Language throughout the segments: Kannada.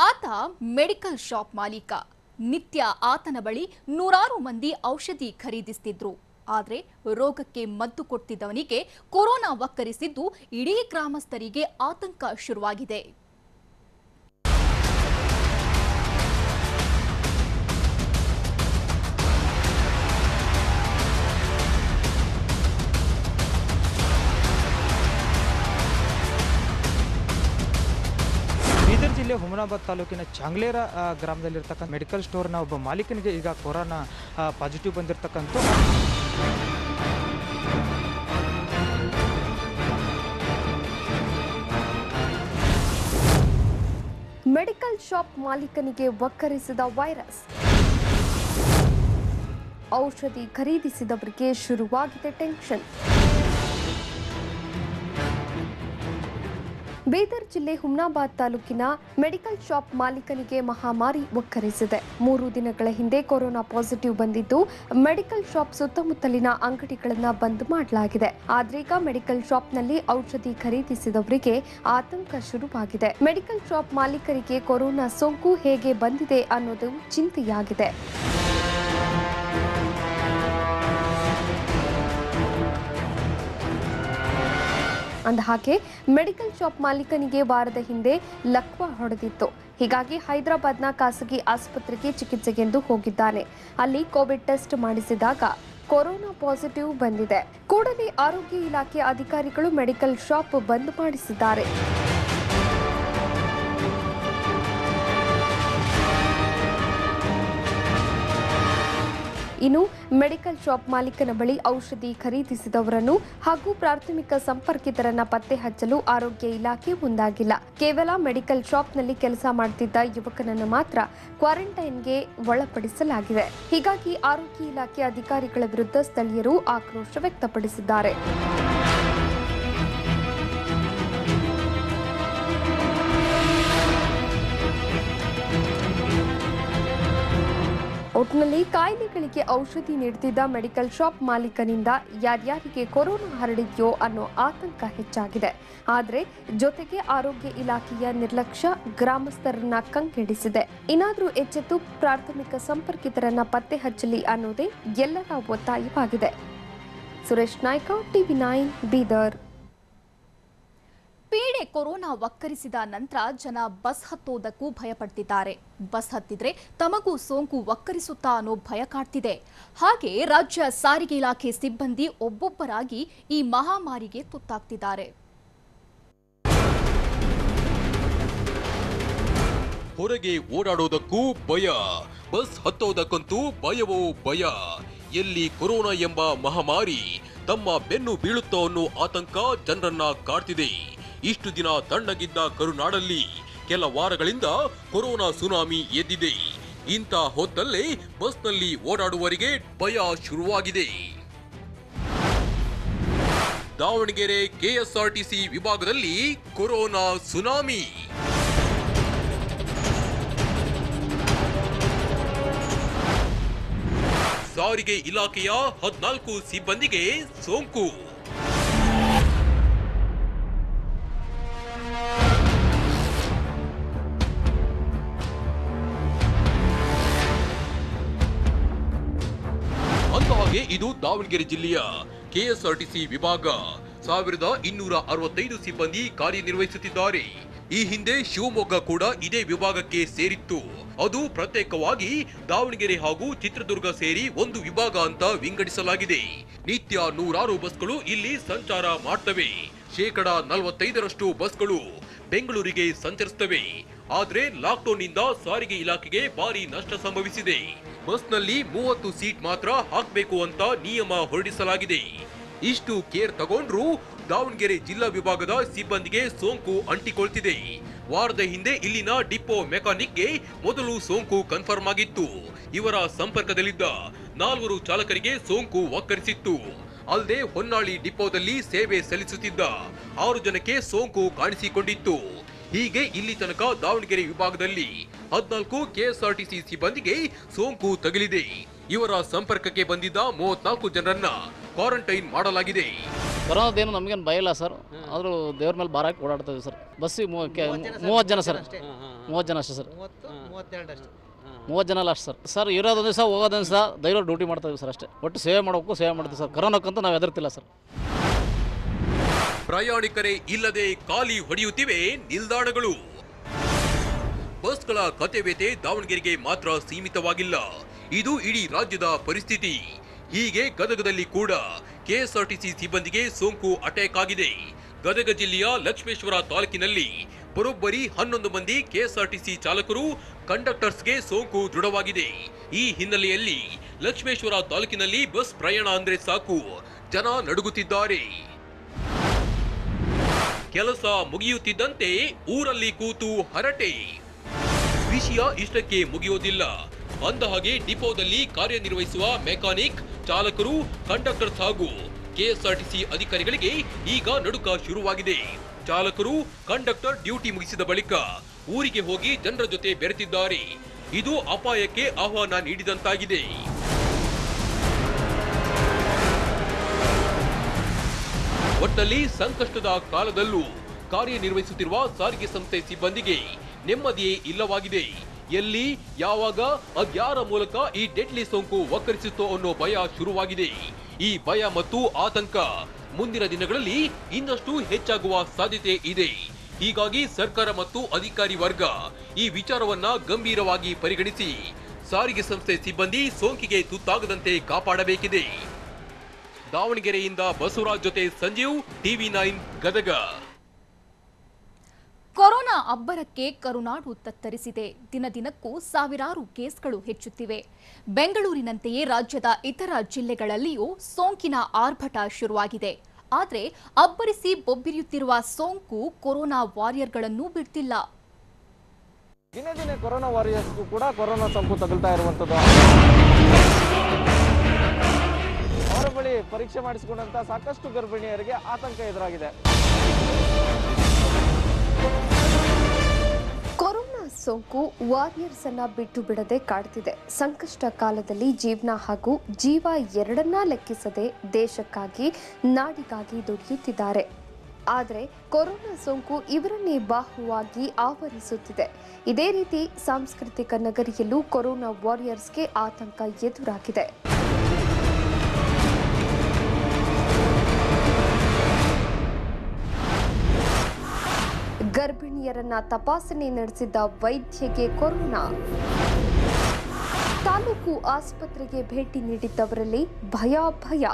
ಆತ ಮೆಡಿಕಲ್ ಶಾಪ್ ಮಾಲೀಕ. ನಿತ್ಯ ಆತನ ಬಳಿ ನೂರಾರು ಮಂದಿ ಔಷಧಿ ಖರೀದಿಸುತ್ತಿದ್ರು. ಆದರೆ ರೋಗಕ್ಕೆ ಮದ್ದು ಕೊಡ್ತಿದ್ದವನಿಗೆ ಕೊರೋನಾ ವಕ್ಕರಿಸಿದ್ದು ಇಡೀ ಗ್ರಾಮಸ್ಥರಿಗೆ ಆತಂಕ ಶುರುವಾಗಿದೆ. ಬೀದರ್ ಜಿಲ್ಲೆ ಹುಮನಾಬಾದ್ ತಾಲೂಕಿನ ಚಾಂಗ್ಲೇರ ಗ್ರಾಮದಲ್ಲಿರ್ತಕ್ಕಂಥ ಮೆಡಿಕಲ್ ಸ್ಟೋರ್ನ ಒಬ್ಬ ಮಾಲೀಕನಿಗೆ ಈಗ ಕೊರೋನಾ ಪಾಸಿಟಿವ್ ಬಂದಿರತಕ್ಕಂಥ ಮೆಡಿಕಲ್ ಶಾಪ್ ಮಾಲೀಕನಿಗೆ ವಕ್ಕರಿಸಿದ ವೈರಸ್. ಔಷಧಿ ಖರೀದಿಸಿದವರಿಗೆ ಶುರುವಾಗಿದೆ ಟೆನ್ಷನ್. ಬೀದರ್ ಜಿಲ್ಲೆ ಹುಮ್ನಾಬಾದ್ ತಾಲೂಕಿನ ಮೆಡಿಕಲ್ ಶಾಪ್ ಮಾಲೀಕನಿಗೆ ಮಹಾಮಾರಿ ವಕ್ಕರಿಸಿದೆ. 3 ದಿನಗಳ ಹಿಂದೆ ಕೊರೋನಾ ಪಾಸಿಟಿವ್ ಬಂದಿದ್ದು ಮೆಡಿಕಲ್ ಶಾಪ್ ಸುತ್ತಮುತ್ತಲಿನ ಅಂಗಡಿಗಳನ್ನು ಬಂದ್ ಮಾಡಲಾಗಿದೆ. ಆದ್ರೀಗ ಮೆಡಿಕಲ್ ಶಾಪ್ನಲ್ಲಿ ಔಷಧಿ ಖರೀದಿಸಿದವರಿಗೆ ಆತಂಕ ಶುರುವಾಗಿದೆ. ಮೆಡಿಕಲ್ ಶಾಪ್ ಮಾಲೀಕರಿಗೆ ಕೊರೋನಾ ಸೋಂಕು ಹೇಗೆ ಬಂದಿದೆ ಅನ್ನೋದು ಚಿಂತೆಯಾಗಿದೆ. ಅಂದಹಾಗೆ ಮೆಡಿಕಲ್ ಶಾಪ್ ಮಾಲೀಕನಿಗೆ ವಾರದ ಹಿಂದೆ ಲಕ್ವಾ ಹೊಡೆದಿತ್ತು. ಹೀಗಾಗಿ ಹೈದರಾಬಾದ್ನ ಖಾಸಗಿ ಆಸ್ಪತ್ರೆಗೆ ಚಿಕಿತ್ಸೆಗೆಂದು ಹೋಗಿದ್ದಾನೆ. ಅಲ್ಲಿ ಕೋವಿಡ್ ಟೆಸ್ಟ್ ಮಾಡಿಸಿದಾಗ ಕೊರೋನಾ ಪಾಸಿಟಿವ್ ಬಂದಿದೆ. ಕೂಡಲೇ ಆರೋಗ್ಯ ಇಲಾಖೆ ಅಧಿಕಾರಿಗಳು ಮೆಡಿಕಲ್ ಶಾಪ್ ಬಂದ್ ಮಾಡಿಸಿದ್ದಾರೆ. ಇನ್ನು ಮೆಡಿಕಲ್ ಶಾಪ್ ಮಾಲೀಕನ ಬಳಿ ಔಷಧಿ ಖರೀದಿಸಿದವರನ್ನು ಹಾಗೂ ಪ್ರಾಥಮಿಕ ಸಂಪರ್ಕಿತರನ್ನ ಪತ್ತೆ ಹಚ್ಚಲು ಆರೋಗ್ಯ ಇಲಾಖೆ ಮುಂದಾಗಿಲ್ಲ. ಕೇವಲ ಮೆಡಿಕಲ್ ಶಾಪ್ನಲ್ಲಿ ಕೆಲಸ ಮಾಡುತ್ತಿದ್ದ ಯುವಕನನ್ನು ಮಾತ್ರ ಕ್ವಾರಂಟೈನ್ಗೆ ಒಳಪಡಿಸಲಾಗಿದೆ. ಹೀಗಾಗಿ ಆರೋಗ್ಯ ಇಲಾಖೆ ಅಧಿಕಾರಿಗಳ ವಿರುದ್ಧ ಸ್ಥಳೀಯರು ಆಕ್ರೋಶ ವ್ಯಕ್ತಪಡಿಸಿದ್ದಾರೆ. ಒಟ್ಟಿನಲ್ಲಿ ಕಾಯಿಲೆಗಳಿಗೆ ಔಷಧಿ ನೀಡುತ್ತಿದ್ದ ಮೆಡಿಕಲ್ ಶಾಪ್ ಮಾಲೀಕನಿಂದ ಯಾರ್ಯಾರಿಗೆ ಕೊರೋನಾ ಹರಡಿದೆಯೋ ಅನ್ನೋ ಆತಂಕ ಹೆಚ್ಚಾಗಿದೆ. ಆದರೆ ಜೊತೆಗೆ ಆರೋಗ್ಯ ಇಲಾಖೆಯ ನಿರ್ಲಕ್ಷ್ಯ ಗ್ರಾಮಸ್ಥರನ್ನ ಕಂಗೆಡಿಸಿದೆ. ಇನ್ನಾದರೂ ಎಚ್ಚೆತ್ತು ಪ್ರಾಥಮಿಕ ಸಂಪರ್ಕಿತರನ್ನ ಪತ್ತೆ ಹಚ್ಚಲಿ ಅನ್ನೋದೇ ಎಲ್ಲರ ಒತ್ತಾಯವಾಗಿದೆ. ಸುರೇಶ್ ನಾಯ್ಕ, TV9 ಬೀದರ್. ಪೀಡೆ ಕೊರೋನಾ ವಕ್ಕರಿಸಿದ ನಂತರ ಜನ ಬಸ್ ಹತ್ತೋದಕ್ಕೂ ಭಯಪಡ್ತಿದ್ದಾರೆ. ಬಸ್ ಹತ್ತಿದ್ರೆ ತಮಗೂ ಸೋಂಕು ವಕ್ಕರಿಸುತ್ತಾ ಅನ್ನೋ ಭಯ ಕಾಡ್ತಿದೆ. ಹಾಗೆ ರಾಜ್ಯ ಸಾರಿಗೆ ಇಲಾಖೆ ಸಿಬ್ಬಂದಿ ಒಬ್ಬೊಬ್ಬರಾಗಿ ಈ ಮಹಾಮಾರಿಗೆ ತುತ್ತಾಗ್ತಿದ್ದಾರೆ. ಹೊರಗೆ ಓಡಾಡೋದಕ್ಕೂ ಭಯ, ಬಸ್ ಹತ್ತೋದಕ್ಕಂತೂ ಭಯವೋ ಭಯ. ಎಲ್ಲಿ ಕೊರೋನಾ ಎಂಬ ಮಹಾಮಾರಿ ತಮ್ಮ ಬೆನ್ನು ಬೀಳುತ್ತೋ ಅನ್ನೋ ಆತಂಕ ಜನರನ್ನ ಕಾಡ್ತಿದೆ. ಇಷ್ಟು ದಿನ ತಣ್ಣಗಿದ್ದ ಕರುನಾಡಲ್ಲಿ ಕೆಲ ವಾರಗಳಿಂದ ಕೊರೋನಾ ಸುನಾಮಿ ಎದ್ದಿದೆ. ಇಂಥ ಹೊತ್ತಲ್ಲೇ ಬಸ್ನಲ್ಲಿ ಓಡಾಡುವವರಿಗೆ ಭಯ ಶುರುವಾಗಿದೆ. ದಾವಣಗೆರೆ KSRTC ವಿಭಾಗದಲ್ಲಿ ಕೊರೋನಾ ಸುನಾಮಿ. ಸಾರಿಗೆ ಇಲಾಖೆಯ 14 ಸಿಬ್ಬಂದಿಗೆ ಸೋಂಕು. ಅಂದಹಾಗೆ ಇದು ದಾವಣಗೆರೆ ಜಿಲ್ಲೆಯ KSRTC ವಿಭಾಗ. 1265 ಸಿಬ್ಬಂದಿ ಕಾರ್ಯನಿರ್ವಹಿಸುತ್ತಿದ್ದಾರೆ. ಈ ಹಿಂದೆ ಶಿವಮೊಗ್ಗ ಕೂಡ ಇದೇ ವಿಭಾಗಕ್ಕೆ ಸೇರಿತ್ತು. ಅದು ಪ್ರತ್ಯೇಕವಾಗಿ ದಾವಣಗೆರೆ ಹಾಗೂ ಚಿತ್ರದುರ್ಗ ಸೇರಿ ಒಂದು ವಿಭಾಗ ಅಂತ ವಿಂಗಡಿಸಲಾಗಿದೆ. ನಿತ್ಯ ನೂರಾರು ಬಸ್ಗಳು ಇಲ್ಲಿ ಸಂಚಾರ ಮಾಡ್ತವೆ. 45% ಬಸ್ಗಳು ಬೆಂಗಳೂರಿಗೆ ಸಂಚರಿಸುತ್ತವೆ. ಆದ್ರೆ ಲಾಕ್ಡೌನ್ ನಿಂದ ಸಾರಿಗೆ ಇಲಾಖೆಗೆ ಭಾರಿ ನಷ್ಟ ಸಂಭವಿಸಿದೆ. ಬಸ್ನಲ್ಲಿ 30 ಸೀಟ್ ಮಾತ್ರ ಹಾಕಬೇಕು ಅಂತ ನಿಯಮ ಹೊರಡಿಸಲಾಗಿದೆ. ಇಷ್ಟು ಕೇರ್ ತಗೊಂಡ್ರು ದಾವಣಗೆರೆ ಜಿಲ್ಲಾ ವಿಭಾಗದ ಸಿಬ್ಬಂದಿಗೆ ಸೋಂಕು ಅಂಟಿಕೊಳ್ತಿದೆ. ವಾರದ ಹಿಂದೆ ಇಲ್ಲಿನ ಡಿಪೋ ಮೆಕ್ಯಾನಿಕ್ಗೆ ಮೊದಲು ಸೋಂಕು ಕನ್ಫರ್ಮ್ ಆಗಿತ್ತು. ಇವರ ಸಂಪರ್ಕದಲ್ಲಿದ್ದ 4 ಚಾಲಕರಿಗೆ ಸೋಂಕು ವಕ್ಕರಿಸಿತ್ತು. ಅಲ್ಲದೆ ಹೊನ್ನಾಳಿ ಡಿಪೋದಲ್ಲಿ ಸೇವೆ ಸಲ್ಲಿಸುತ್ತಿದ್ದ 6 ಜನಕ್ಕೆ ಸೋಂಕು ಕಾಣಿಸಿಕೊಂಡಿತ್ತು. ಹೀಗೆ ಇಲ್ಲಿ ತನಕ ದಾವಣಗೆರೆ ವಿಭಾಗದಲ್ಲಿ 14 KSRTC ಸಿಬ್ಬಂದಿಗೆ ಸೋಂಕು ತಗುಲಿದೆ. ಇವರ ಸಂಪರ್ಕಕ್ಕೆ ಬಂದಿದ್ದ 34 ಜನರನ್ನ ಕ್ವಾರಂಟೈನ್ ಮಾಡಲಾಗಿದೆ. ಕೊರೋನಾದೇನು ನಮಗೇನು ಭಯ ಇಲ್ಲ ಸರ್. ಆದರೂ ದೇವ್ರ ಮೇಲೆ ಭಾರ ಹಾಕಿ ಓಡಾಡ್ತಾ ಇದ್ದೀವಿ ಸರ್. ಬಸ್ಸಿಗೆ 30 ಜನ ಸರ್. 30 ಜನ ಅಷ್ಟೇ ಸರ್. 32 ಅಷ್ಟೇ. 30 ಜನ ಅಲ್ಲ ಅಷ್ಟು ಸರ್. ಇರೋದೊಂದು ದಿವಸ ಹೋಗೋದೊಂದು ದಿವಸ ಧೈರ್ಯ ಡ್ಯೂಟಿ ಮಾಡ್ತಾ ಇದ್ದೀವಿ ಸರ್ ಅಷ್ಟೇ. ಒಟ್ಟು ಸೇವೆ ಮಾಡಬೇಕು, ಸೇವೆ ಮಾಡ್ತೀವಿ ಸರ್. ಕರೋನಾಕ್ಕಂತೂ ನಾವು ಹೆದರ್ತಿಲ್ಲ ಸರ್. ಪ್ರಯಾಣಿಕರೇ ಇಲ್ಲದೆ ಖಾಲಿ ಹೊಡೆಯುತ್ತಿವೆ ನಿಲ್ದಾಣಗಳು. ಬಸ್ಗಳ ಕತೆವ್ಯತೆ ದಾವಣಗೆರೆಗೆ ಮಾತ್ರ ಸೀಮಿತವಾಗಿಲ್ಲ, ಇದು ಇಡೀ ರಾಜ್ಯದ ಪರಿಸ್ಥಿತಿ. ಹೀಗೆ ಗದಗದಲ್ಲಿ ಕೂಡ ಕೆಎಸ್ಆರ್ಟಿಸಿ ಸಿಬ್ಬಂದಿಗೆ ಸೋಂಕು ಅಟ್ಯಾಕ್ ಆಗಿದೆ. ಗದಗ ಜಿಲ್ಲೆಯ ಲಕ್ಷ್ಮೇಶ್ವರ ತಾಲೂಕಿನಲ್ಲಿ ಬರೋಬ್ಬರಿ 11 ಮಂದಿ ಕೆಎಸ್ಆರ್ಟಿಸಿ ಚಾಲಕರು, ಕಂಡಕ್ಟರ್ಸ್ಗೆ ಸೋಂಕು ದೃಢವಾಗಿದೆ. ಈ ಹಿನ್ನೆಲೆಯಲ್ಲಿ ಲಕ್ಷ್ಮೇಶ್ವರ ತಾಲೂಕಿನಲ್ಲಿ ಬಸ್ ಪ್ರಯಾಣ ಅಂದ್ರೆ ಸಾಕು, ಜನ ನಡುಗುತ್ತಿದ್ದಾರೆ. ಕೆಲಸ ಮುಗಿಯುತ್ತಿದ್ದಂತೆ ಊರಲ್ಲಿ ಕೂತು ಹರಟೆ. ವಿಷಯ ಇಷ್ಟಕ್ಕೆ ಮುಗಿಯೋದಿಲ್ಲ. ಅಂದಹಾಗೆ ಡಿಪೋದಲ್ಲಿ ಕಾರ್ಯನಿರ್ವಹಿಸುವ ಮೆಕ್ಯಾನಿಕ್, ಚಾಲಕರು, ಕಂಡಕ್ಟರ್ಸ್ ಹಾಗೂ ಕೆಎಸ್ಆರ್ಟಿಸಿ ಅಧಿಕಾರಿಗಳಿಗೆ ಈಗ ನಡುಕ ಶುರುವಾಗಿದೆ. ಚಾಲಕರು, ಕಂಡಕ್ಟರ್ ಡ್ಯೂಟಿ ಮುಗಿಸಿದ ಬಳಿಕ ಊರಿಗೆ ಹೋಗಿ ಜನರ ಜೊತೆ ಬೆರೆತಿದ್ದಾರೆ. ಇದು ಅಪಾಯಕ್ಕೆ ಆಹ್ವಾನ ನೀಡಿದಂತಾಗಿದೆ. ಒಟ್ಟಲ್ಲಿ ಸಂಕಷ್ಟದ ಕಾಲದಲ್ಲೂ ಕಾರ್ಯನಿರ್ವಹಿಸುತ್ತಿರುವ ಸಾರಿಗೆ ಸಂಸ್ಥೆ ಸಿಬ್ಬಂದಿಗೆ ನೆಮ್ಮದಿಯೇ ಇಲ್ಲವಾಗಿದೆ. ಎಲ್ಲಿ, ಯಾವಾಗ, ಅದ್ಯಾರ ಮೂಲಕ ಈ ಡೆಡ್ಲಿ ಸೋಂಕು ಒಕ್ಕರಿಸುತ್ತೋ ಅನ್ನೋ ಭಯ ಶುರುವಾಗಿದೆ. ಈ ಭಯ ಮತ್ತು ಆತಂಕ ಮುಂದಿನ ದಿನಗಳಲ್ಲಿ ಇನ್ನಷ್ಟು ಹೆಚ್ಚಾಗುವ ಸಾಧ್ಯತೆ ಇದೆ. ಹೀಗಾಗಿ ಸರ್ಕಾರ ಮತ್ತು ಅಧಿಕಾರಿ ವರ್ಗ ಈ ವಿಚಾರವನ್ನ ಗಂಭೀರವಾಗಿ ಪರಿಗಣಿಸಿ ಸಾರಿಗೆ ಸಂಸ್ಥೆ ಸಿಬ್ಬಂದಿ ಸೋಂಕಿಗೆ ತುತ್ತಾಗದಂತೆ ಕಾಪಾಡಬೇಕಿದೆ. ದಾವಣಗೆರೆಯಿಂದ ಬಸವರಾಜ್ ಜೊತೆ ಸಂಜೀವ್, TV9 ಗದಗ. ಕೊರೋನಾ ಅಬ್ಬರಕ್ಕೆ ಕರುನಾಡು ತತ್ತರಿಸಿದೆ. ದಿನದಿನಕ್ಕೂ ಸಾವಿರಾರು ಕೇಸ್ಗಳು ಹೆಚ್ಚುತ್ತಿವೆ. ಬೆಂಗಳೂರಿನಂತೆಯೇ ರಾಜ್ಯದ ಇತರ ಜಿಲ್ಲೆಗಳಲ್ಲಿಯೂ ಸೋಂಕಿನ ಆರ್ಭಟ ಶುರುವಾಗಿದೆ. ಆದರೆ ಅಬ್ಬರಿಸಿ ಬೊಬ್ಬಿರಿಯುತ್ತಿರುವ ಸೋಂಕು ಕೊರೋನಾ ವಾರಿಯರ್ಗಳನ್ನು ಬಿಡ್ತಿಲ್ಲ. ದಿನೇ ದಿನೇ ಕೊರೋನಾ ವಾರಿಯರ್ಸ್ಗೂ ಕೂಡ ಕೊರೋನಾ ಸೋಂಕು ತಗುಲ್ತಾ ಇರುವಂಥದ್ದು. ಅವರ ಬಳಿ ಪರೀಕ್ಷೆ ಮಾಡಿಸಿಕೊಂಡಂತ ಸಾಕಷ್ಟು ಗರ್ಭಿಣಿಯರಿಗೆ ಆತಂಕ ಎದುರಾಗಿದೆ. ಕೊರೋನಾ ಸೋಂಕು ವಾರಿಯರ್ಸ್ ಅನ್ನ ಬಿಟ್ಟು ಬಿಡದೆ ಕಾಡ್ತಿದೆ. ಸಂಕಷ್ಟ ಕಾಲದಲ್ಲಿ ಜೀವನ ಹಾಗೂ ಜೀವ ಎರಡನ್ನ ಲೆಕ್ಕಿಸದೆ ದೇಶಕ್ಕಾಗಿ, ನಾಡಿಗಾಗಿ ದುಡಿಯುತ್ತಿದ್ದಾರೆ. ಆದರೆ ಕೊರೋನಾ ಸೋಂಕು ಇವರನ್ನೇ ಬಾಹುವಾಗಿ ಆವರಿಸುತ್ತಿದೆ. ಇದೇ ರೀತಿ ಸಾಂಸ್ಕೃತಿಕ ನಗರಿಯಲ್ಲೂ ಕೊರೋನಾ ವಾರಿಯರ್ಸ್ಗೆ ಆತಂಕ ಎದುರಾಗಿದೆ. ಗರ್ಭಿಣಿಯರನ್ನ ತಪಾಸಣೆ ನಡೆಸಿದ್ದ ವೈದ್ಯಗೆ ಕೊರೋನಾ. ತಾಲೂಕು ಆಸ್ಪತ್ರೆಗೆ ಭೇಟಿ ನೀಡಿದ್ದವರಲ್ಲಿ ಭಯ.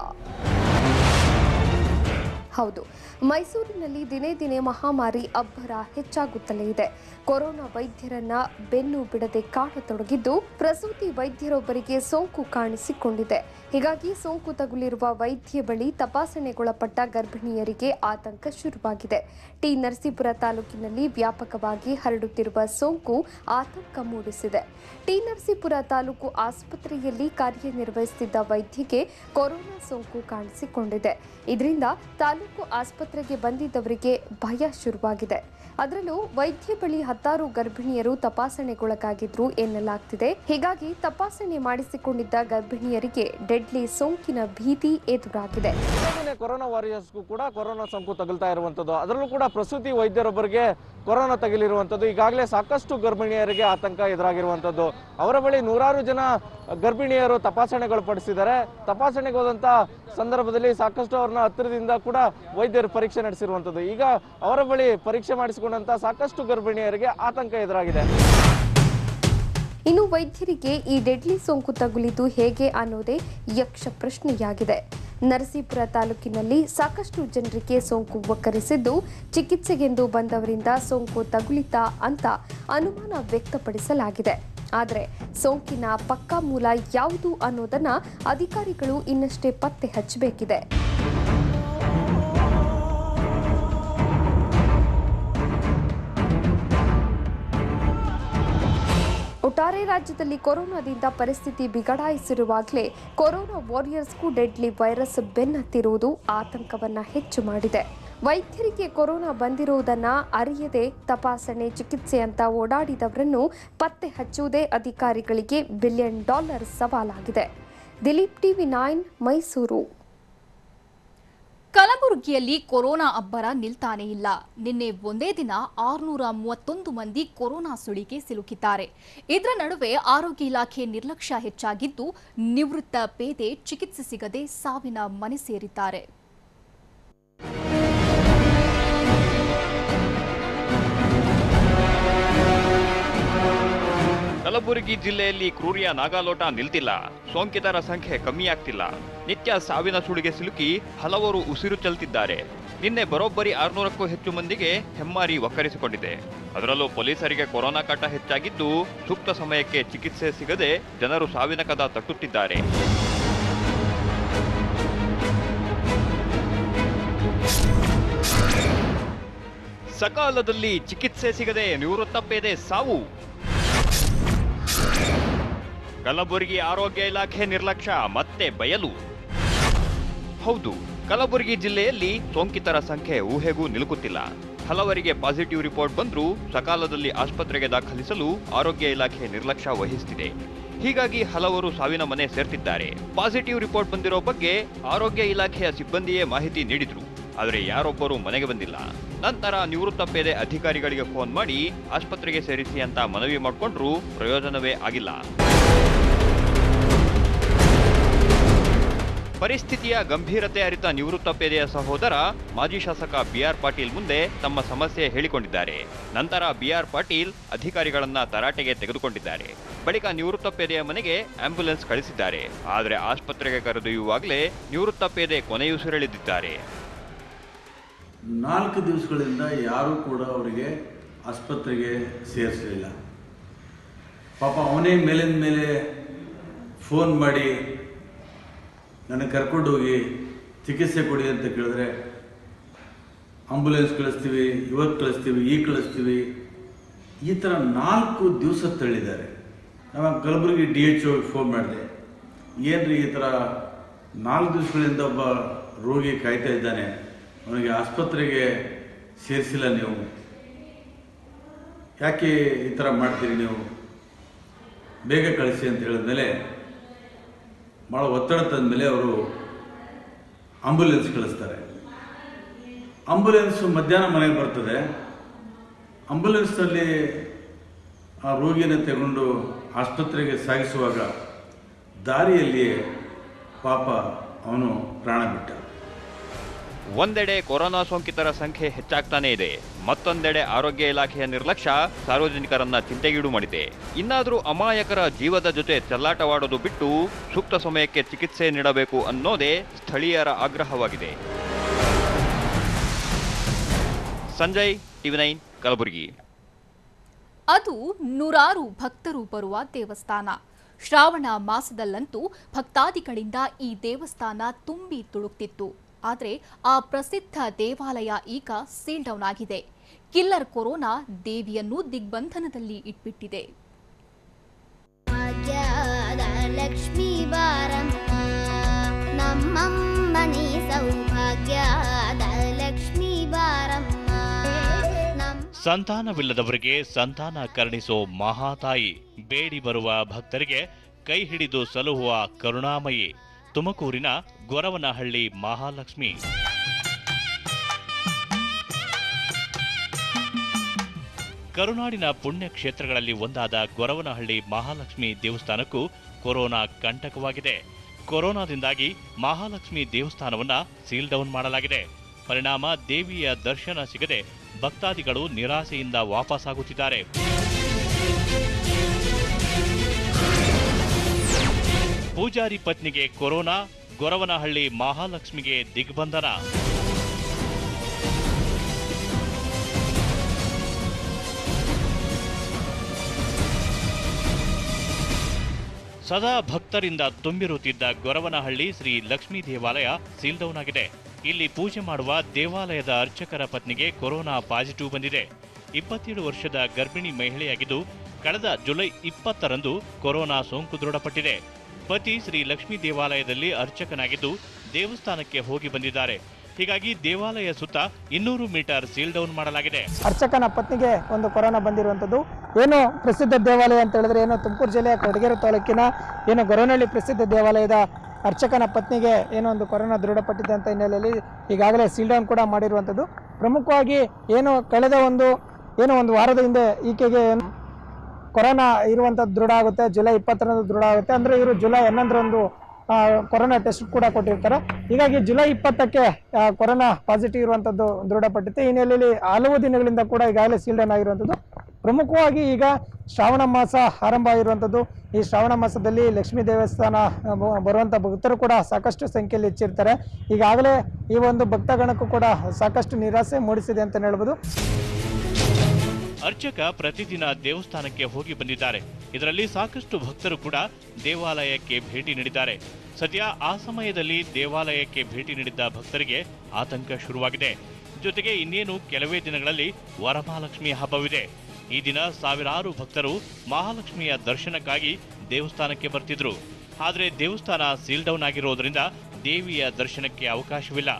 ಹೌದು, ಮೈಸೂರಿನಲ್ಲಿ ದಿನೇ ದಿನೇ ಮಹಾಮಾರಿ ಅಬ್ಬರ ಹೆಚ್ಚಾಗುತ್ತಲೇ ಇದೆ. ಕೊರೋನಾ ವೈದ್ಯರನ್ನ ಬೆನ್ನು ಬಿಡದೆ ಕಾಡತೊಡಗಿದ್ದು, ಪ್ರಸೂತಿ ವೈದ್ಯರೊಬ್ಬರಿಗೆ ಸೋಂಕು ಕಾಣಿಸಿಕೊಂಡಿದೆ. ಹೀಗಾಗಿ ಸೋಂಕು ತಗುಲಿರುವ ವೈದ್ಯ ಬಳಿ ತಪಾಸಣೆಗೊಳಪಟ್ಟ ಗರ್ಭಿಣಿಯರಿಗೆ ಆತಂಕ ಶುರುವಾಗಿದೆ. ಟಿ ನರಸೀಪುರ ತಾಲೂಕಿನಲ್ಲಿ ವ್ಯಾಪಕವಾಗಿ ಹರಡುತ್ತಿರುವ ಸೋಂಕು ಆತಂಕ ಮೂಡಿಸಿದೆ. ಟಿ ನರಸೀಪುರ ತಾಲೂಕು ಆಸ್ಪತ್ರೆಯಲ್ಲಿ ಕಾರ್ಯನಿರ್ವಹಿಸುತ್ತಿದ್ದ ವೈದ್ಯಗೆ ಕೊರೋನಾ ಸೋಂಕು ಕಾಣಿಸಿಕೊಂಡಿದೆ. ಇದರಿಂದ ತಾಲೂಕು ಆಸ್ಪತ್ರೆಗೆ ಬಂದಿದ್ದವರಿಗೆ ಭಯ ಶುರುವಾಗಿದೆ. ಅದರಲ್ಲೂ ವೈದ್ಯ ಬಳಿ 10 ಗರ್ಭಿಣಿಯರು ತಪಾಸಣೆಗೊಳಗಾಗಿದ್ರು ಎನ್ನಲಾಗ್ತಿದೆ. ಹೀಗಾಗಿ ತಪಾಸಣೆ ಮಾಡಿಸಿಕೊಂಡಿದ್ದ ಗರ್ಭಿಣಿಯರಿಗೆ ಡೆಡ್ಲಿ ಸೋಂಕಿನ ಭೀತಿ ಎದುರಾಗಿದೆ. ಕೊರೋನಾ ವಾರಿಯರ್ಸ್ಗೂ ಕೂಡ ಕೊರೋನಾ ಸೋಂಕು ತಗುಲ್ತಾ ಇರುವಂತದ್ದು. ಅದರಲ್ಲೂ ಕೂಡ ಪ್ರಸೂತಿ ವೈದ್ಯರೊಬ್ಬರಿಗೆ ಕೊರೋನಾ ತಗುಲಿರುವಂತದ್ದು. ಈಗಾಗಲೇ ಸಾಕಷ್ಟು ಗರ್ಭಿಣಿಯರಿಗೆ ಆತಂಕ ಎದುರಾಗಿರುವಂತದ್ದು. ಅವರ ಬಳಿ ನೂರಾರು ಜನ ಗರ್ಭಿಣಿಯರು ತಪಾಸಣೆಗೊಳಪಡಿಸಿದ್ದಾರೆ. ತಪಾಸಣೆಗೆ ಹೋದಂತ ಸಂದರ್ಭದಲ್ಲಿ ಸಾಕಷ್ಟು ಅವ್ರನ್ನ ಹತ್ತಿರದಿಂದ ಕೂಡ ವೈದ್ಯರು ಪರೀಕ್ಷೆ ನಡೆಸಿರುವಂತದ್ದು. ಈಗ ಅವರ ಬಳಿ ಪರೀಕ್ಷೆ ಮಾಡಿಸಿಕೊಂಡಂತ ಸಾಕಷ್ಟು ಗರ್ಭಿಣಿಯರಿಗೆ ಆತಂಕ ಎದುರಾಗಿದೆ. ಇನ್ನು ವೈದ್ಯರಿಗೆ ಈ ಡೆಡ್ಲಿ ಸೋಂಕು ತಗುಲಿದ್ದು ಹೇಗೆ ಅನ್ನೋದೇ ಯಕ್ಷ ಪ್ರಶ್ನೆಯಾಗಿದೆ. ನರಸೀಪುರ ತಾಲೂಕಿನಲ್ಲಿ ಸಾಕಷ್ಟು ಜನರಿಗೆ ಸೋಂಕು ಒಕ್ಕರಿಸಿದ್ದು, ಚಿಕಿತ್ಸೆಗೆಂದು ಬಂದವರಿಂದ ಸೋಂಕು ತಗುಲಿತಾ ಅಂತ ಅನುಮಾನ ವ್ಯಕ್ತಪಡಿಸಲಾಗಿದೆ. ಆದರೆ ಸೋಂಕಿನ ಪಕ್ಕಾ ಮೂಲ ಯಾವುದು ಅನ್ನೋದನ್ನ ಅಧಿಕಾರಿಗಳು ಇನ್ನಷ್ಟೇ ಪತ್ತೆ ಹಚ್ಚಬೇಕಿದೆ. ಒಟ್ಟಾರೆ ರಾಜ್ಯದಲ್ಲಿ ಕೊರೋನಾದಿಂದ ಪರಿಸ್ಥಿತಿ ಬಿಗಡಾಯಿಸಿರುವಾಗಲೇ ಕೊರೋನಾ ವಾರಿಯರ್ಸ್ಗೂ ಡೆಡ್ಲಿ ವೈರಸ್ ಬೆನ್ನತ್ತಿರುವುದು ಆತಂಕವನ್ನ ಹೆಚ್ಚು ಮಾಡಿದೆ. ವೈದ್ಯರಿಗೆ ಕೊರೋನಾ ಬಂದಿರುವುದನ್ನ ಅರಿಯದೆ ತಪಾಸಣೆ, ಚಿಕಿತ್ಸೆ ಅಂತ ಓಡಾಡಿದವರನ್ನು ಪತ್ತೆ ಹಚ್ಚುವುದೇ ಅಧಿಕಾರಿಗಳಿಗೆ $1 ಬಿಲಿಯನ್ ಸವಾಲಾಗಿದೆ. ದಿಲೀಪ್, TV9 ಮೈಸೂರು. ಕಲಬುರಗಿಯಲ್ಲಿ ಕೊರೋನಾ ಅಬ್ಬರ ನಿಲ್ತಾನೇ ಇಲ್ಲ. ನಿನ್ನೆ ಒಂದೇ ದಿನ 631 ಮಂದಿ ಕೊರೋನಾ ಸುಳಿಗೆ ಸಿಲುಕಿದ್ದಾರೆ. ಇದರ ನಡುವೆ ಆರೋಗ್ಯ ಇಲಾಖೆ ನಿರ್ಲಕ್ಷ್ಯ ಹೆಚ್ಚಾಗಿದ್ದು, ನಿವೃತ್ತ ಪೇದೆ ಚಿಕಿತ್ಸೆ ಸಿಗದೆ ಸಾವಿನ ಮನೆ ಸೇರಿದ್ದಾರೆ. ಕಲಬುರಗಿ ಜಿಲ್ಲೆಯಲ್ಲಿ ಕ್ರೂರಿಯ ನಾಗಾಲೋಟ ನಿಲ್ತಿಲ್ಲ. ಸೋಂಕಿತರ ಸಂಖ್ಯೆ ಕಮ್ಮಿಯಾಗ್ತಿಲ್ಲ. ನಿತ್ಯ ಸಾವಿನ ಸುಳಿಗೆ ಸಿಲುಕಿ ಹಲವರು ಉಸಿರು ಚೆಲ್ತಿದ್ದಾರೆ. ನಿನ್ನೆ ಬರೋಬ್ಬರಿ 600ಕ್ಕೂ ಹೆಚ್ಚು ಮಂದಿಗೆ ಹೆಮ್ಮಾರಿ ಒಕ್ಕರಿಸಿಕೊಂಡಿದೆ. ಅದರಲ್ಲೂ ಪೊಲೀಸರಿಗೆ ಕೊರೋನಾ ಕಾಟ ಹೆಚ್ಚಾಗಿದ್ದು, ಸೂಕ್ತ ಸಮಯಕ್ಕೆ ಚಿಕಿತ್ಸೆ ಸಿಗದೆ ಜನರು ಸಾವಿನ ಕದ ತಟ್ಟುತ್ತಿದ್ದಾರೆ. ಸಕಾಲದಲ್ಲಿ ಚಿಕಿತ್ಸೆ ಸಿಗದೆ ನಿವೃತ್ತ ಪೇದೆ ಸಾವು. ಕಲಬುರಗಿ ಆರೋಗ್ಯ ಇಲಾಖೆ ನಿರ್ಲಕ್ಷ್ಯ ಮತ್ತೆ ಬಯಲು. ಹೌದು, ಕಲಬುರಗಿ ಜಿಲ್ಲೆಯಲ್ಲಿ ಸೋಂಕಿತರ ಸಂಖ್ಯೆ ಊಹೆಗೂ ನಿಲುಕುತ್ತಿಲ್ಲ. ಹಲವರಿಗೆ ಪಾಸಿಟಿವ್ ರಿಪೋರ್ಟ್ ಬಂದರೂ ಸಕಾಲದಲ್ಲಿ ಆಸ್ಪತ್ರೆಗೆ ದಾಖಲಿಸಲು ಆರೋಗ್ಯ ಇಲಾಖೆ ನಿರ್ಲಕ್ಷ್ಯ ವಹಿಸುತ್ತಿದೆ. ಹೀಗಾಗಿ ಹಲವರು ಸಾವಿನ ಮನೆ ಸೇರ್ತಿದ್ದಾರೆ. ಪಾಸಿಟಿವ್ ರಿಪೋರ್ಟ್ ಬಂದಿರೋ ಬಗ್ಗೆ ಆರೋಗ್ಯ ಇಲಾಖೆಯ ಸಿಬ್ಬಂದಿಯೇ ಮಾಹಿತಿ ನೀಡಿದ್ರು. ಆದರೆ ಯಾರೊಬ್ಬರೂ ಮನೆಗೆ ಬಂದಿಲ್ಲ. ನಂತರ ನಿವೃತ್ತ ಪೇದೆ ಅಧಿಕಾರಿಗಳಿಗೆ ಫೋನ್ ಮಾಡಿ ಆಸ್ಪತ್ರೆಗೆ ಸೇರಿಸಿ ಅಂತ ಮನವಿ ಮಾಡಿಕೊಂಡ್ರೂ ಪ್ರಯೋಜನವೇ ಆಗಿಲ್ಲ. ಪರಿಸ್ಥಿತಿಯ ಗಂಭೀರತೆ ಅರಿತ ನಿವೃತ್ತ ಪೇದೆಯ ಸಹೋದರ ಮಾಜಿ ಶಾಸಕ ಬಿಆರ್ ಪಾಟೀಲ್ ಮುಂದೆ ತಮ್ಮ ಸಮಸ್ಯೆ ಹೇಳಿಕೊಂಡಿದ್ದಾರೆ. ನಂತರ ಬಿಆರ್ ಪಾಟೀಲ್ ಅಧಿಕಾರಿಗಳನ್ನ ತರಾಟೆಗೆ ತೆಗೆದುಕೊಂಡಿದ್ದಾರೆ. ಬಳಿಕ ನಿವೃತ್ತ ಪೇದೆಯ ಮನೆಗೆ ಆಂಬ್ಯುಲೆನ್ಸ್ ಕಳಿಸಿದ್ದಾರೆ. ಆದರೆ ಆಸ್ಪತ್ರೆಗೆ ಕರೆದೊಯ್ಯುವಾಗಲೇ ನಿವೃತ್ತ ಪೇದೆ ಕೊನೆಯುಸಿರೆಳೆದಿದ್ದಾರೆ. 4 ದಿವಸಗಳಿಂದ ಯಾರೂ ಕೂಡ ಅವರಿಗೆ ಆಸ್ಪತ್ರೆಗೆ ಸೇರಿಸಲಿಲ್ಲ. ಪಾಪ ಅವನೇ ಮೇಲಿನ ಮೇಲೆ ಫೋನ್ ಮಾಡಿ ನನಗೆ ಕರ್ಕೊಂಡೋಗಿ ಚಿಕಿತ್ಸೆ ಕೊಡಿ ಅಂತ ಕೇಳಿದ್ರೆ, ಆಂಬುಲೆನ್ಸ್ ಕಳಿಸ್ತೀವಿ, ಇವತ್ತು ಕಳಿಸ್ತೀವಿ, ಈಗ ಕಳಿಸ್ತೀವಿ, ಈ ಥರ 4 ದಿವಸ ತಳ್ಳಿದ್ದಾರೆ. ನಾವು ಕಲಬುರಗಿ DHO ಫೋನ್ ಮಾಡಿದೆ, ಏನ್ರಿ ಈ ಥರ 4 ದಿವಸಗಳಿಂದ ಒಬ್ಬ ರೋಗಿ ಕಾಯ್ತಾ ಇದ್ದಾನೆ, ಅವನಿಗೆ ಆಸ್ಪತ್ರೆಗೆ ಸೇರಿಸಿಲ್ಲ, ನೀವು ಯಾಕೆ ಈ ಥರ ಮಾಡ್ತೀರಿ, ನೀವು ಬೇಗ ಕಳಿಸಿ ಅಂತ ಹೇಳಿದ್ಮೇಲೆ ಭಾಳ ಒತ್ತಡ ತಂದಮೇಲೆ ಅವರು ಆಂಬುಲೆನ್ಸ್ ಕಳಿಸ್ತಾರೆ. ಆಂಬುಲೆನ್ಸು ಮಧ್ಯಾಹ್ನ ಮನೆಗೆ ಬರ್ತದೆ. ಆಂಬುಲೆನ್ಸ್ನಲ್ಲಿ ಆ ರೋಗಿನ ತಗೊಂಡು ಆಸ್ಪತ್ರೆಗೆ ಸಾಗಿಸುವಾಗ ದಾರಿಯಲ್ಲಿಯೇ ಪಾಪ ಅವನು ಪ್ರಾಣ ಬಿಟ್ಟ. ಒಂದೆಡೆ ಕೊರೋನಾ ಸೋಂಕಿತರ ಸಂಖ್ಯೆ ಹೆಚ್ಚಾಗ್ತಾನೇ ಇದೆ. ಮತ್ತೊಂದೆಡೆ ಆರೋಗ್ಯ ಇಲಾಖೆಯ ನಿರ್ಲಕ್ಷ್ಯ ಸಾರ್ವಜನಿಕರನ್ನ ಚಿಂತೆಗೀಡು ಮಾಡಿದೆ. ಇನ್ನಾದರೂ ಅಮಾಯಕರ ಜೀವದ ಜೊತೆ ಚೆಲ್ಲಾಟವಾಡೋದು ಬಿಟ್ಟು ಸೂಕ್ತ ಸಮಯಕ್ಕೆ ಚಿಕಿತ್ಸೆ ನೀಡಬೇಕು ಅನ್ನೋದೇ ಸ್ಥಳೀಯರ ಆಗ್ರಹವಾಗಿದೆ. ಸಂಜಯ್, TV9 ಕಲಬುರಗಿ. ಅದು ನೂರಾರು ಭಕ್ತರು ಬರುವ ದೇವಸ್ಥಾನ. ಶ್ರಾವಣ ಮಾಸದಲ್ಲಂತೂ ಭಕ್ತಾದಿಗಳಿಂದ ಈ ದೇವಸ್ಥಾನ ತುಂಬಿ ತುಳುಕ್ತಿತ್ತು. ಆದರೆ ಆ ಪ್ರಸಿದ್ಧ ದೇವಾಲಯ ಈಗ ಸೀಲ್ ಡೌನ್ ಆಗಿದೆ. ಕಿಲ್ಲರ್ ಕೊರೋನಾ ದೇವಿಯನ್ನು ದಿಗ್ಬಂಧನದಲ್ಲಿ ಇಟ್ಬಿಟ್ಟಿದೆ. ಲಕ್ಷ್ಮೀ ಬಾರಮ್ಮ ನಮ್ಮಮ್ಮನಿ ಸೌಭಾಗ್ಯದ ಲಕ್ಷ್ಮೀ ಬಾರಮ್ಮ. ಸಂತಾನವಿಲ್ಲದವರಿಗೆ ಸಂತಾನ ಕರುಣಿಸೋ ಮಹಾತಾಯಿ, ಬೇಡಿ ಬರುವ ಭಕ್ತರಿಗೆ ಕೈ ಹಿಡಿದು ಸಲಹುವ ಕರುಣಾಮಯಿ ತುಮಕೂರಿನ ಗೊರವನಹಳ್ಳಿ ಮಹಾಲಕ್ಷ್ಮಿ. ಕರುನಾಡಿನ ಪುಣ್ಯ ಕ್ಷೇತ್ರಗಳಲ್ಲಿ ಒಂದಾದ ಗೊರವನಹಳ್ಳಿ ಮಹಾಲಕ್ಷ್ಮಿ ದೇವಸ್ಥಾನಕ್ಕೂ ಕೊರೋನಾ ಕಂಟಕವಾಗಿದೆ. ಕೊರೋನಾದಿಂದಾಗಿ ಮಹಾಲಕ್ಷ್ಮಿ ದೇವಸ್ಥಾನವನ್ನ ಸೀಲ್ ಡೌನ್ ಮಾಡಲಾಗಿದೆ. ಪರಿಣಾಮ ದೇವಿಯ ದರ್ಶನ ಸಿಗದೆ ಭಕ್ತಾದಿಗಳು ನಿರಾಸೆಯಿಂದ ವಾಪಸ್ಸಾಗುತ್ತಿದ್ದಾರೆ. ಪೂಜಾರಿ ಪತ್ನಿಗೆ ಕೊರೋನಾ, ಗೊರವನಹಳ್ಳಿ ಮಹಾಲಕ್ಷ್ಮಿಗೆ ದಿಗ್ಬಂಧನ. ಸದಾ ಭಕ್ತರಿಂದ ತುಂಬಿರುತ್ತಿದ್ದ ಗೊರವನಹಳ್ಳಿ ಶ್ರೀ ಲಕ್ಷ್ಮೀ ದೇವಾಲಯ ಸೀಲ್ ಡೌನ್ ಆಗಿದೆ. ಇಲ್ಲಿ ಪೂಜೆ ಮಾಡುವ ದೇವಾಲಯದ ಅರ್ಚಕರ ಪತ್ನಿಗೆ ಕೊರೋನಾ ಪಾಸಿಟಿವ್ ಬಂದಿದೆ. 27 ವರ್ಷದ ಗರ್ಭಿಣಿ ಮಹಿಳೆಯಾಗಿದ್ದು, ಕಳೆದ ಜುಲೈ 20ರಂದು ಕೊರೋನಾ ಸೋಂಕು ದೃಢಪಟ್ಟಿದೆ. ಪತಿ ಶ್ರೀ ಲಕ್ಷ್ಮೀ ದೇವಾಲಯದಲ್ಲಿ ಅರ್ಚಕನಾಗಿದ್ದು ದೇವಸ್ಥಾನಕ್ಕೆ ಹೋಗಿ ಬಂದಿದ್ದಾರೆ. ಹೀಗಾಗಿ ದೇವಾಲಯ ಸುತ್ತ 200 ಮೀಟರ್ ಸೀಲ್ ಡೌನ್ ಮಾಡಲಾಗಿದೆ. ಅರ್ಚಕನ ಪತ್ನಿಗೆ ಒಂದು ಕೊರೋನಾ ಬಂದಿರುವಂಥದ್ದು. ಏನು ಪ್ರಸಿದ್ಧ ದೇವಾಲಯ ಅಂತ ಹೇಳಿದ್ರೆ, ಏನು ತುಮಕೂರು ಜಿಲ್ಲೆಯ ಕೊಡಗೇರಿ ತಾಲೂಕಿನ ಏನು ಗೊರವನಹಳ್ಳಿ ಪ್ರಸಿದ್ಧ ದೇವಾಲಯದ ಅರ್ಚಕನ ಪತ್ನಿಗೆ ಏನೋ ಒಂದು ಕೊರೋನಾ ದೃಢಪಟ್ಟಿದೆ ಅಂತ ಹಿನ್ನೆಲೆಯಲ್ಲಿ ಈಗಾಗಲೇ ಸೀಲ್ ಡೌನ್ ಕೂಡ ಮಾಡಿರುವಂಥದ್ದು. ಪ್ರಮುಖವಾಗಿ ಏನು ಕಳೆದ ಒಂದು ವಾರದ ಹಿಂದೆ ಈಕೆಗೆ ಕೊರೋನಾ ಇರುವಂಥದ್ದು ದೃಢ ಆಗುತ್ತೆ. ಜುಲೈ 20ರಂದು ದೃಢ ಆಗುತ್ತೆ. ಅಂದರೆ ಇವರು ಜುಲೈ 11ರಂದು ಕೊರೋನಾ ಟೆಸ್ಟ್ ಕೂಡ ಕೊಟ್ಟಿರ್ತಾರೆ. ಹೀಗಾಗಿ ಜುಲೈ 20ಕ್ಕೆ ಕೊರೋನಾ ಪಾಸಿಟಿವ್ ಇರುವಂಥದ್ದು ದೃಢಪಟ್ಟಿತ್ತು. ಈ ಹಿನ್ನೆಲೆಯಲ್ಲಿ ಹಲವು ದಿನಗಳಿಂದ ಕೂಡ ಈಗಾಗಲೇ ಸೀಲ್ ಡೌನ್ ಆಗಿರುವಂಥದ್ದು. ಪ್ರಮುಖವಾಗಿ ಈಗ ಶ್ರಾವಣ ಮಾಸ ಆರಂಭ ಆಗಿರುವಂಥದ್ದು. ಈ ಶ್ರಾವಣ ಮಾಸದಲ್ಲಿ ಲಕ್ಷ್ಮೀ ದೇವಸ್ಥಾನ ಬರುವಂಥ ಭಕ್ತರು ಕೂಡ ಸಾಕಷ್ಟು ಸಂಖ್ಯೆಯಲ್ಲಿ ಹೆಚ್ಚಿರ್ತಾರೆ. ಈಗಾಗಲೇ ಈ ಒಂದು ಭಕ್ತಗಣಕ್ಕೂ ಕೂಡ ಸಾಕಷ್ಟು ನಿರಾಸೆ ಮೂಡಿಸಿದೆ ಅಂತ ಹೇಳ್ಬೋದು. ಅರ್ಚಕ ಪ್ರತಿದಿನ ದೇವಸ್ಥಾನಕ್ಕೆ ಹೋಗಿ ಬಂದಿದ್ದಾರೆ. ಇದರಲ್ಲಿ ಸಾಕಷ್ಟು ಭಕ್ತರು ಕೂಡ ದೇವಾಲಯಕ್ಕೆ ಭೇಟಿ ನೀಡಿದ್ದಾರೆ. ಸದ್ಯ ಆ ಸಮಯದಲ್ಲಿ ದೇವಾಲಯಕ್ಕೆ ಭೇಟಿ ನೀಡಿದ್ದ ಭಕ್ತರಿಗೆ ಆತಂಕ ಶುರುವಾಗಿದೆ. ಜೊತೆಗೆ ಇನ್ನೇನು ಕೆಲವೇ ದಿನಗಳಲ್ಲಿ ವರಮಹಾಲಕ್ಷ್ಮಿ ಹಬ್ಬವಿದೆ. ಈ ದಿನ ಸಾವಿರಾರು ಭಕ್ತರು ಮಹಾಲಕ್ಷ್ಮಿಯ ದರ್ಶನಕ್ಕಾಗಿ ದೇವಸ್ಥಾನಕ್ಕೆ ಬರ್ತಿದ್ರು. ಆದರೆ ದೇವಸ್ಥಾನ ಸೀಲ್ ಡೌನ್ ಆಗಿರೋದ್ರಿಂದ ದೇವಿಯ ದರ್ಶನಕ್ಕೆ ಅವಕಾಶವಿಲ್ಲ.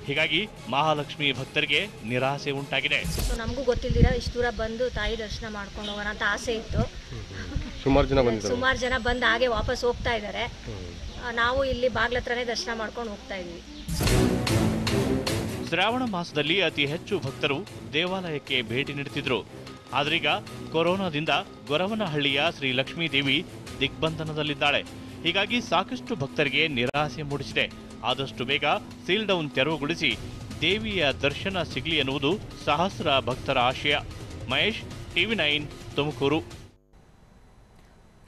ಹೀಗಾಗಿ ಮಹಾಲಕ್ಷ್ಮಿ ಭಕ್ತರಿಗೆ ನಿರಾಸೆ ಉಂಟಾಗಿದೆ. ನಮಗೂ ಗೊತ್ತಿಲ್ದಿರ ಇಷ್ಟು ದೂರ ಬಂದು ತಾಯಿ ದರ್ಶನ ಮಾಡ್ಕೊಂಡು ಹೋಗೋಣ ಅಂತ ಆಸೆ ಇತ್ತು. ಸುಮಾರು ಜನ ಬಂದು ಹಾಗೆ ವಾಪಸ್ ಹೋಗ್ತಾ ಇದ್ದಾರೆ. ನಾವು ಇಲ್ಲಿ ಬಾಗ್ಲ ಹತ್ರನೇ ದರ್ಶನ ಮಾಡ್ಕೊಂಡು ಹೋಗ್ತಾ ಇದೀವಿ. ಶ್ರಾವಣ ಮಾಸದಲ್ಲಿ ಅತಿ ಹೆಚ್ಚು ಭಕ್ತರು ದೇವಾಲಯಕ್ಕೆ ಭೇಟಿ ನೀಡುತ್ತಿದ್ರು. ಆದ್ರೀಗ ಕೊರೋನಾದಿಂದ ಗೊರವನಹಳ್ಳಿಯ ಶ್ರೀ ಲಕ್ಷ್ಮೀ ದೇವಿ ದಿಗ್ಬಂಧನದಲ್ಲಿದ್ದಾಳೆ. ಹೀಗಾಗಿ ಸಾಕಷ್ಟು ಭಕ್ತರಿಗೆ ನಿರಾಸೆ ಮೂಡಿಸಿದೆ. ಆದಷ್ಟು ಬೇಗ ಸೀಲ್ ಡೌನ್ ತೆರವುಗೊಳಿಸಿ ದೇವಿಯ ದರ್ಶನ ಸಿಗಲಿ ಎನ್ನುವುದು ಸಹಸ್ರ ಭಕ್ತರ ಆಶಯ. ಮಹೇಶ್, TV9 ತುಮಕೂರು.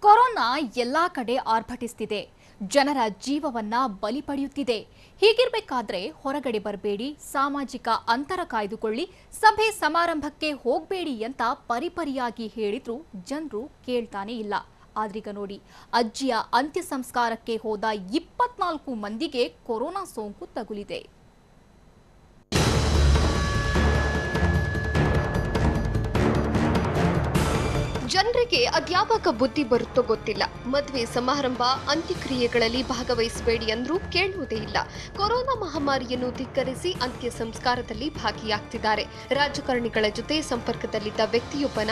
ಕೊರೋನಾ ಎಲ್ಲಾ ಕಡೆ ಆರ್ಭಟಿಸುತ್ತಿದೆ. ಜನರ ಜೀವವನ್ನ ಬಲಿ ಪಡೆಯುತ್ತಿದೆ. ಹೀಗಿರಬೇಕಾದ್ರೆ ಹೊರಗಡೆ ಬರಬೇಡಿ, ಸಾಮಾಜಿಕ ಅಂತರ ಕಾಯ್ದುಕೊಳ್ಳಿ, ಸಭೆ ಸಮಾರಂಭಕ್ಕೆ ಹೋಗಬೇಡಿ ಅಂತ ಪರಿಪರಿಯಾಗಿ ಹೇಳಿದ್ರು ಜನರು ಕೇಳ್ತಾನೆ ಇಲ್ಲ. ಆದ್ರೀಗ ನೋಡಿ, ಅಜ್ಜಿಯ ಅಂತ್ಯ ಸಂಸ್ಕಾರಕ್ಕೆ ಹೋದ 24 ಮಂದಿಗೆ ಕೊರೋನಾ ಸೋಂಕು ತಗುಲಿದೆ. ಜನರಿಗೆ ಅದ್ಯಾವಾಗ ಬುದ್ಧಿ ಬರುತ್ತೋ ಗೊತ್ತಿಲ್ಲ. ಮದುವೆ ಸಮಾರಂಭ ಅಂತ್ಯಕ್ರಿಯೆಗಳಲ್ಲಿ ಭಾಗವಹಿಸಬೇಡಿ ಅಂದ್ರೂ ಕೇಳುವುದೇ ಇಲ್ಲ. ಕೊರೋನಾ ಮಹಾಮಾರಿಯನ್ನು ಧಿಕ್ಕರಿಸಿ ಅಂತ್ಯ ಸಂಸ್ಕಾರದಲ್ಲಿ ಭಾಗಿಯಾಗ್ತಿದ್ದಾರೆ. ರಾಜಕಾರಣಿಗಳ ಜೊತೆ ಸಂಪರ್ಕದಲ್ಲಿದ್ದ ವ್ಯಕ್ತಿಯೊಬ್ಬನ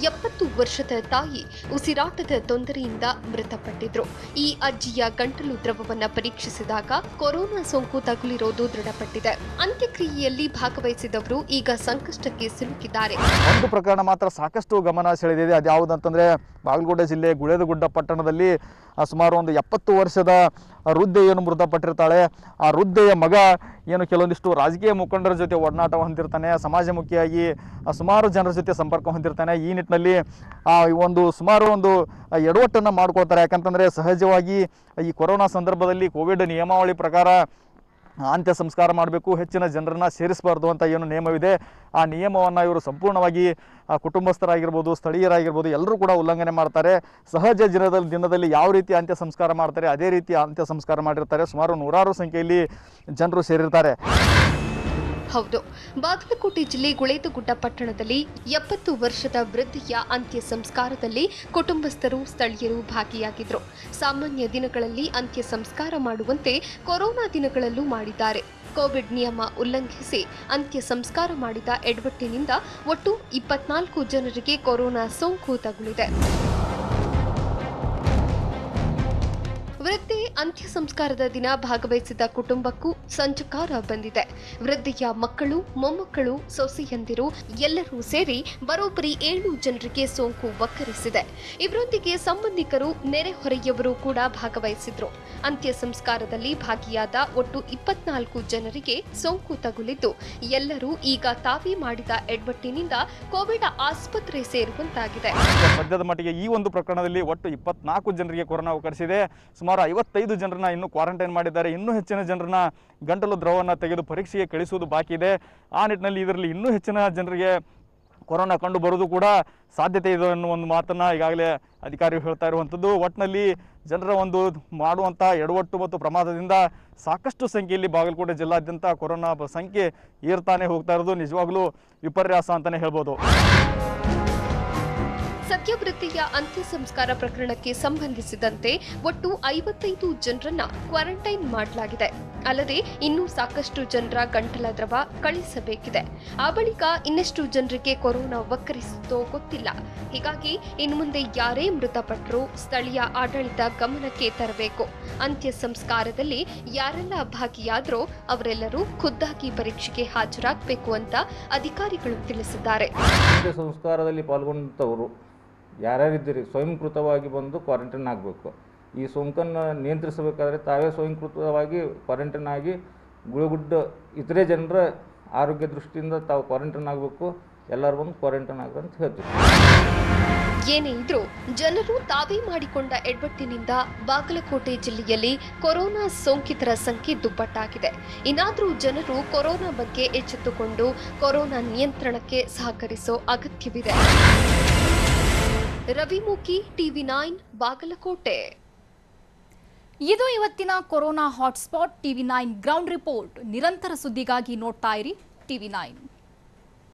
70 ವರ್ಷದ ತಾಯಿ ಉಸಿರಾಟದ ತೊಂದರೆಯಿಂದ ಮೃತಪಟ್ಟಿದ್ರು. ಈ ಅಜ್ಜಿಯ ಗಂಟಲು ದ್ರವವನ್ನ ಪರೀಕ್ಷಿಸಿದಾಗ ಕೊರೋನಾ ಸೋಂಕು ತಗುಲಿರೋದು ದೃಢಪಟ್ಟಿದೆ. ಅಂತ್ಯಕ್ರಿಯೆಯಲ್ಲಿ ಭಾಗವಹಿಸಿದವರು ಈಗ ಸಂಕಷ್ಟಕ್ಕೆ ಸಿಲುಕಿದ್ದಾರೆ. ಒಂದು ಪ್ರಕರಣ ಮಾತ್ರ ಸಾಕಷ್ಟು ಗಮನ ಸೆಳೆದಿದೆ. ಯಾವುದಂತಂದರೆ ಬಾಗಲಕೋಟೆ ಜಿಲ್ಲೆ ಗುಳೇದಗುಡ್ಡ ಪಟ್ಟಣದಲ್ಲಿ ಸುಮಾರು ಒಂದು 70 ವರ್ಷದ ವೃದ್ಧೆ ಏನು ಮೃತಪಟ್ಟಿರ್ತಾಳೆ. ಆ ವೃದ್ಧೆಯ ಮಗ ಏನು ಕೆಲವೊಂದಿಷ್ಟು ರಾಜಕೀಯ ಮುಖಂಡರ ಜೊತೆ ಒಡನಾಟ ಹೊಂದಿರ್ತಾನೆ. ಸಮಾಜಮುಖಿಯಾಗಿ ಸುಮಾರು ಜನರ ಜೊತೆ ಸಂಪರ್ಕ ಹೊಂದಿರ್ತಾನೆ. ಈ ನಿಟ್ಟಿನಲ್ಲಿ ಸುಮಾರು ಎಡವಟ್ಟನ್ನು ಮಾಡ್ಕೊಳ್ತಾರೆ. ಯಾಕಂತಂದರೆ ಸಹಜವಾಗಿ ಈ ಕೊರೋನಾ ಸಂದರ್ಭದಲ್ಲಿ ಕೋವಿಡ್ ನಿಯಮಾವಳಿ ಪ್ರಕಾರ ಅಂತ್ಯ ಸಂಸ್ಕಾರ ಮಾಡಬೇಕು, ಹೆಚ್ಚಿನ ಜನರನ್ನ ಸೇರಿಸಬಾರ್ದು ಅಂತ ಏನು ನಿಯಮವಿದೆ, ಆ ನಿಯಮವನ್ನು ಇವರು ಸಂಪೂರ್ಣವಾಗಿ ಕುಟುಂಬಸ್ಥರಾಗಿರ್ಬೋದು, ಸ್ಥಳೀಯರಾಗಿರ್ಬೋದು ಎಲ್ಲರೂ ಕೂಡ ಉಲ್ಲಂಘನೆ ಮಾಡ್ತಾರೆ. ಸಹಜ ದಿನದಲ್ಲಿ ಯಾವ ರೀತಿ ಅಂತ್ಯ ಸಂಸ್ಕಾರ ಮಾಡ್ತಾರೆ ಅದೇ ರೀತಿ ಅಂತ್ಯ ಸಂಸ್ಕಾರ ಮಾಡಿರ್ತಾರೆ. ಸುಮಾರು ನೂರಾರು ಸಂಖ್ಯೆಯಲ್ಲಿ ಜನರು ಸೇರಿರ್ತಾರೆ. ಹೌದು, ಬಾಗಲಕೋಟೆ ಜಿಲ್ಲೆ ಗುಳೇದಗುಡ್ಡ ಪಟ್ಟಣದಲ್ಲಿ 70 ವರ್ಷದ ವೃದ್ಧೆಯ ಅಂತ್ಯ ಸಂಸ್ಕಾರದಲ್ಲಿ ಕುಟುಂಬಸ್ಥರು, ಸ್ಥಳೀಯರು ಭಾಗಿಯಾಗಿದ್ರು. ಸಾಮಾನ್ಯ ದಿನಗಳಲ್ಲಿ ಅಂತ್ಯ ಸಂಸ್ಕಾರ ಮಾಡುವಂತೆ ಕೊರೋನಾ ದಿನಗಳಲ್ಲೂ ಮಾಡಿದ್ದಾರೆ. ಕೋವಿಡ್ ನಿಯಮ ಉಲ್ಲಂಘಿಸಿ ಅಂತ್ಯ ಸಂಸ್ಕಾರ ಮಾಡಿದ ಎಡವಟ್ಟಿನಿಂದ ಒಟ್ಟು 24 ಜನರಿಗೆ ಕೊರೋನಾ ಸೋಂಕು ತಗುಲಿದೆ. ವೃದ್ಧೆ ಅಂತ್ಯ ಸಂಸ್ಕಾರದ ದಿನ ಭಾಗವಹಿಸಿದ ಕುಟುಂಬಕ್ಕೂ ಸಂಚಕಾರ ಬಂದಿದೆ. ವೃದ್ಧೆಯ ಮಕ್ಕಳು, ಮೊಮ್ಮಕ್ಕಳು, ಸೊಸೆಯಂದಿರು ಎಲ್ಲರೂ ಸೇರಿ ಬರೋಬ್ಬರಿ 7 ಜನರಿಗೆ ಸೋಂಕು ವಕ್ಕರಿಸಿದೆ. ಇವರೊಂದಿಗೆ ಸಂಬಂಧಿಕರು, ನೆರೆಹೊರೆಯವರು ಕೂಡ ಭಾಗವಹಿಸಿದ್ರು. ಅಂತ್ಯ ಸಂಸ್ಕಾರದಲ್ಲಿ ಭಾಗಿಯಾದ ಒಟ್ಟು 24 ಜನರಿಗೆ ಸೋಂಕು ತಗುಲಿದ್ದು ಎಲ್ಲರೂ ಈಗ ತಾವೇ ಮಾಡಿದ ಎಡವಟ್ಟಿನಿಂದ ಕೋವಿಡ್ ಆಸ್ಪತ್ರೆ ಸೇರುವಂತಾಗಿದೆ. ಸದ್ಯದ ಮಟ್ಟಿಗೆ ಈ ಒಂದು ಪ್ರಕರಣದಲ್ಲಿ ಒಟ್ಟು 24 ಜನರಿಗೆ ಕೊರೋನಾ ವಕ್ಕರಿಸಿದೆ. ಸುಮಾರು 55 ಜನರನ್ನ ಇನ್ನೂ ಕ್ವಾರಂಟೈನ್ ಮಾಡಿದ್ದಾರೆ. ಇನ್ನೂ ಹೆಚ್ಚಿನ ಜನರನ್ನ ಗಂಟಲು ದ್ರವವನ್ನು ತೆಗೆದು ಪರೀಕ್ಷೆಗೆ ಕಳಿಸುವುದು ಬಾಕಿ ಇದೆ. ಆ ನಿಟ್ಟಿನಲ್ಲಿ ಇದರಲ್ಲಿ ಇನ್ನೂ ಹೆಚ್ಚಿನ ಜನರಿಗೆ ಕೊರೋನಾ ಕಂಡು ಬರೋದು ಕೂಡ ಸಾಧ್ಯತೆ ಇದೆ ಅನ್ನೋ ಒಂದು ಮಾತನ್ನ ಈಗಾಗಲೇ ಅಧಿಕಾರಿಗಳು ಹೇಳ್ತಾ ಇರುವಂಥದ್ದು. ಒಟ್ಟಿನಲ್ಲಿ ಜನರ ಮಾಡುವಂಥ ಎಡವಟ್ಟು ಮತ್ತು ಪ್ರಮಾದದಿಂದ ಸಾಕಷ್ಟು ಸಂಖ್ಯೆಯಲ್ಲಿ ಬಾಗಲಕೋಟೆ ಜಿಲ್ಲಾದ್ಯಂತ ಕೊರೋನಾ ಸಂಖ್ಯೆ ಏರ್ತಾನೆ ಹೋಗ್ತಾ ಇರೋದು ನಿಜವಾಗ್ಲೂ ವಿಪರ್ಯಾಸ ಅಂತಲೇ ಹೇಳ್ಬೋದು. ಸತ್ಯವೃತ್ತಿಯ ಅಂತ್ಯ ಸಂಸ್ಕಾರ ಪ್ರಕರಣಕ್ಕೆ ಸಂಬಂಧಿಸಿದಂತೆ ಒಟ್ಟು 55 ಜನರನ್ನ ಕ್ವಾರಂಟೈನ್ ಮಾಡಲಾಗಿದೆ. ಅಲ್ಲದೆ ಇನ್ನೂ ಸಾಕಷ್ಟು ಜನರ ಗಂಟಲ ದ್ರವ ಕಳಿಸಬೇಕಿದೆ. ಆ ಬಳಿಕ ಇನ್ನೆಷ್ಟು ಜನರಿಗೆ ಕೊರೋನಾ ವಕ್ಕರಿಸುತ್ತೋ ಗೊತ್ತಿಲ್ಲ. ಹೀಗಾಗಿ ಇನ್ನು ಮುಂದೆ ಯಾರೇ ಮೃತಪಟ್ಟರೂ ಸ್ಥಳೀಯ ಆಡಳಿತ ಗಮನಕ್ಕೆ ತರಬೇಕು. ಅಂತ್ಯ ಸಂಸ್ಕಾರದಲ್ಲಿ ಯಾರೆಲ್ಲ ಭಾಗಿಯಾದರೋ ಅವರೆಲ್ಲರೂ ಖುದ್ದಾಗಿ ಪರೀಕ್ಷೆಗೆ ಹಾಜರಾಗಬೇಕು ಅಂತ ಅಧಿಕಾರಿಗಳು ತಿಳಿಸಿದ್ದಾರೆ. ಅಂತ್ಯ ಸಂಸ್ಕಾರದಲ್ಲಿ ಪಾಲ್ಗೊಂಡವರು ಯಾರ್ಯಾರಿದ್ದೀರಿ ಸ್ವಯಂಕೃತವಾಗಿ ಬಂದು ಕ್ವಾರಂಟೈನ್ ಆಗಬೇಕು. ಈ ಸೋಂಕನ್ನು ನಿಯಂತ್ರಿಸಬೇಕಾದ್ರೆ ತಾವೇ ಸ್ವಯಂಕೃತವಾಗಿ ಕ್ವಾರಂಟೈನ್ ಆಗಿ ಗುಳಗುಡ್ಡ ಇತರೆ ಜನರ ಆರೋಗ್ಯ ದೃಷ್ಟಿಯಿಂದ ತಾವು ಕ್ವಾರಂಟೈನ್ ಆಗಬೇಕು. ಎಲ್ಲರೂ ಬಂದು ಕ್ವಾರಂಟೈನ್ ಆಗಂತ ಹೇಳ್ತೀವಿ. ಏನೇ ಇದ್ರೂ ಜನರು ತಾವೇ ಮಾಡಿಕೊಂಡ ಎಡ್ವಟ್ಟಿನಿಂದ ಬಾಗಲಕೋಟೆ ಜಿಲ್ಲೆಯಲ್ಲಿ ಕೊರೋನಾ ಸೋಂಕಿತರ ಸಂಖ್ಯೆ ದುಪ್ಪಟ್ಟಾಗಿದೆ. ಇನ್ನಾದರೂ ಜನರು ಕೊರೋನಾ ಬಗ್ಗೆ ಎಚ್ಚೆತ್ತುಕೊಂಡು ಕೊರೋನಾ ನಿಯಂತ್ರಣಕ್ಕೆ ಸಹಕರಿಸೋ ಅಗತ್ಯವಿದೆ. ರವಿಮುಖಿ, TV9 ಬಾಗಲಕೋಟೆ. ಇದು ಇವತ್ತಿನ corona hotspot TV9 ground report. ನಿರಂತರ ಸುದ್ದಿಗಾಗಿ ನೋಡ್ತಾ ಇರಿ TV9.